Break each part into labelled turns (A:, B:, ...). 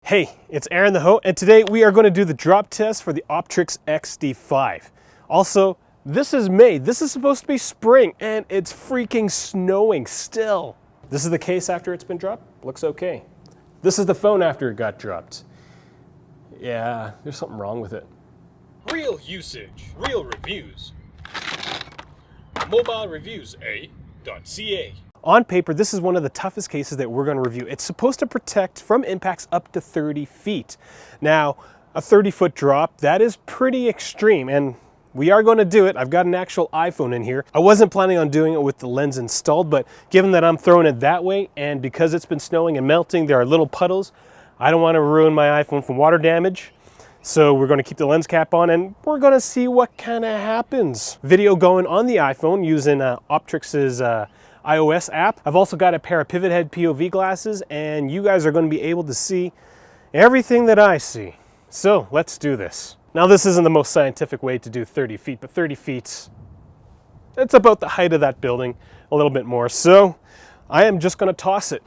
A: Hey, it's Aaron the Ho, and today we are going to do the drop test for the Optrix XD5. Also, this is May. This is supposed to be spring, and it's freaking snowing still. This is the case after it's been dropped. Looks okay. This is the phone after it got dropped. Yeah, there's something wrong with it.
B: Real usage, real reviews. Mobilereviews-eh.ca.
A: On paper, this is one of the toughest cases that we're going to review. It's supposed to protect from impacts up to 30 feet. Now, a 30-foot drop, that is pretty extreme, and we are going to do it. I've got an actual iPhone in here. I wasn't planning on doing it with the lens installed, but given that I'm throwing it that way, and because it's been snowing and melting, there are little puddles, I don't want to ruin my iPhone from water damage. So we're going to keep the lens cap on and we're going to see what kind of happens. Video going on the iPhone using Optrix's iOS app. I've also got a pair of pivot head POV glasses, and you guys are going to be able to see everything that I see. So let's do this. Now, this isn't the most scientific way to do 30 feet, but 30 feet, it's about the height of that building, a little bit more. So I am just going to toss it.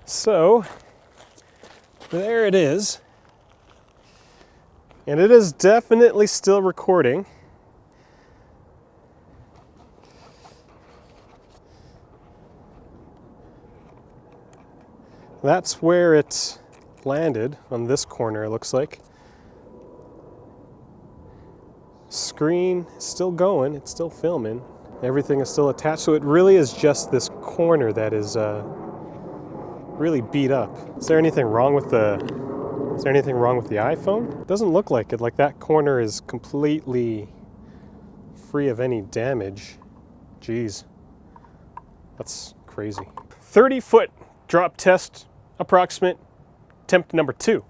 A: So there it is. And it is definitely still recording. That's where it landed, on this corner, it looks like. Screen is still going, it's still filming. Everything is still attached, so it really is just this corner that is really beat up. Is there anything wrong with the iPhone? It doesn't look like it. Like, that corner is completely free of any damage. Jeez, that's crazy. 30-foot drop test, approximate, attempt number 2.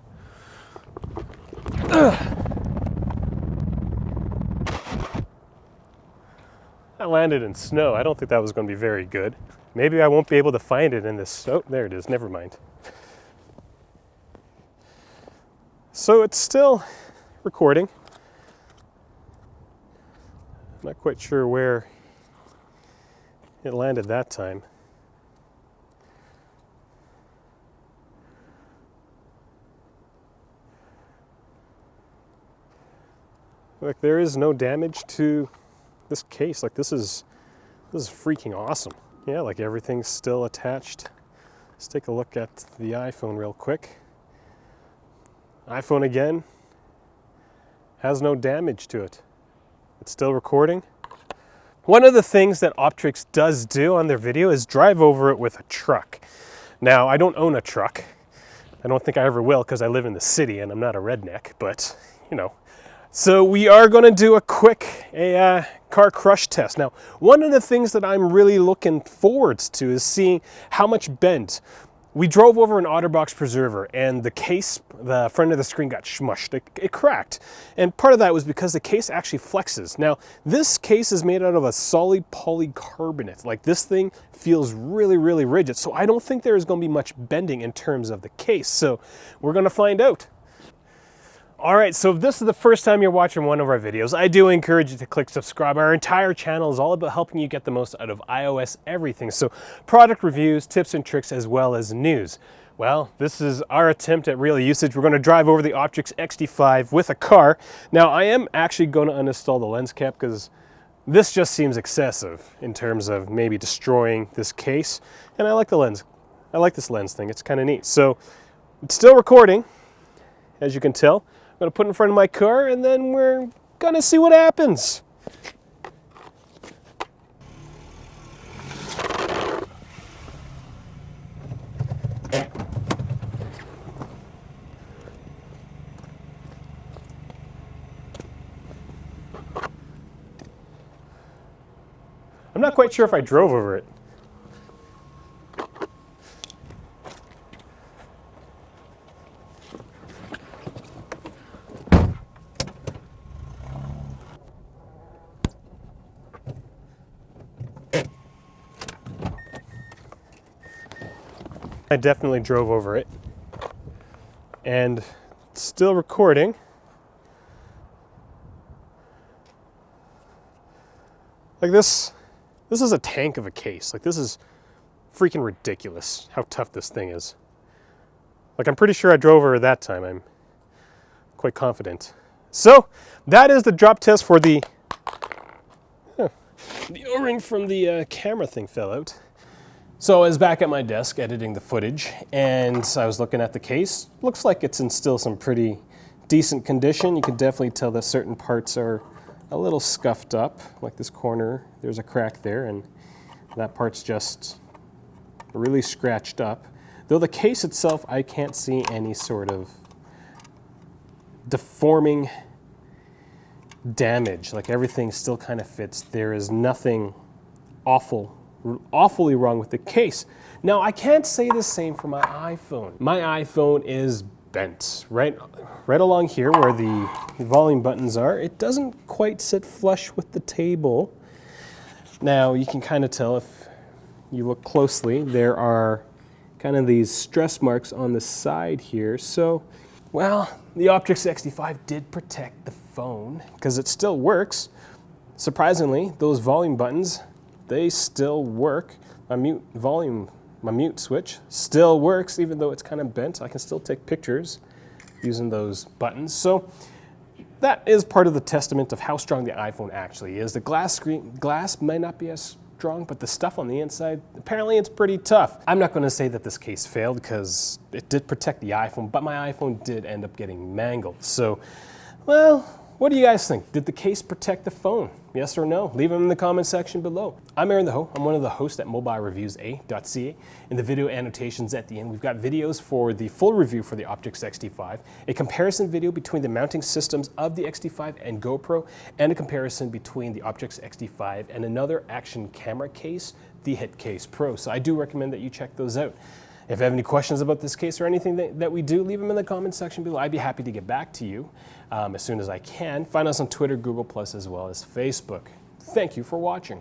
A: That landed in snow. I don't think that was going to be very good. Maybe I won't be able to find it in this. Oh, there it is. Never mind. So it's still recording. Not quite sure where it landed that time. Like, there is no damage to this case. Like, this is freaking awesome. Yeah, like, everything's still attached. Let's take a look at the iPhone real quick. iPhone again has no damage to it. It's still recording. One of the things that Optrix does do on their video is drive over it with a truck. Now, I don't own a truck. I don't think I ever will, because I live in the city and I'm not a redneck, but you know. So we are going to do a quick car crush test. Now, one of the things that I'm really looking forward to is seeing how much bend. We drove over an OtterBox preserver, and the case, the front of the screen got smushed. It cracked. And part of that was because the case actually flexes. Now, this case is made out of a solid polycarbonate. Like, this thing feels really, really rigid. So I don't think there is going to be much bending in terms of the case. So we're going to find out. All right, so if this is the first time you're watching one of our videos, I do encourage you to click subscribe. Our entire channel is all about helping you get the most out of iOS everything. So product reviews, tips and tricks, as well as news. Well, this is our attempt at real usage. We're going to drive over the Optrix XD5 with a car. Now, I am actually going to uninstall the lens cap because this just seems excessive in terms of maybe destroying this case. And I like the lens. I like this lens thing. It's kind of neat. So it's still recording, as you can tell. I'm going to put it in front of my car, and then we're going to see what happens. I'm not quite sure if I drove over it. I definitely drove over it, and it's still recording. Like, this This is a tank of a case. Like, this is freaking ridiculous how tough this thing is. Like, I'm pretty sure I drove her that time. I'm quite confident. So that is the drop test for the O-ring from the camera thing fell out. So I was back at my desk editing the footage, and I was looking at the case. Looks like it's in still some pretty decent condition. You can definitely tell that certain parts are a little scuffed up, like this corner. There's a crack there, and that part's just really scratched up. Though the case itself, I can't see any sort of deforming damage. Like, everything still kind of fits. There is nothing awfully wrong with the case. Now, I can't say the same for my iPhone. My iPhone is bent right along here where the volume buttons are. It doesn't quite sit flush with the table. Now, you can kind of tell if you look closely, there are kind of these stress marks on the side here. So, well, the Optrix XD5 did protect the phone because it still works. Surprisingly, those volume buttons, they still work. My mute switch still works, even though it's kind of bent. I can still take pictures using those buttons. So that is part of the testament of how strong the iPhone actually is. The glass may not be as strong, but the stuff on the inside, apparently it's pretty tough. I'm not going to say that this case failed because it did protect the iPhone, but my iPhone did end up getting mangled. So, well, what do you guys think? Did the case protect the phone? Yes or no? Leave them in the comment section below. I'm Aaron the Ho. I'm one of the hosts at Mobilereviews-eh.ca. In the video annotations at the end, we've got videos for the full review for the Optrix XD5, a comparison video between the mounting systems of the XD5 and GoPro, and a comparison between the Optrix XD5 and another action camera case, the Hitcase Pro. So I do recommend that you check those out. If you have any questions about this case or anything that we do, leave them in the comment section below. I'd be happy to get back to you as soon as I can. Find us on Twitter, Google+, as well as Facebook. Thank you for watching.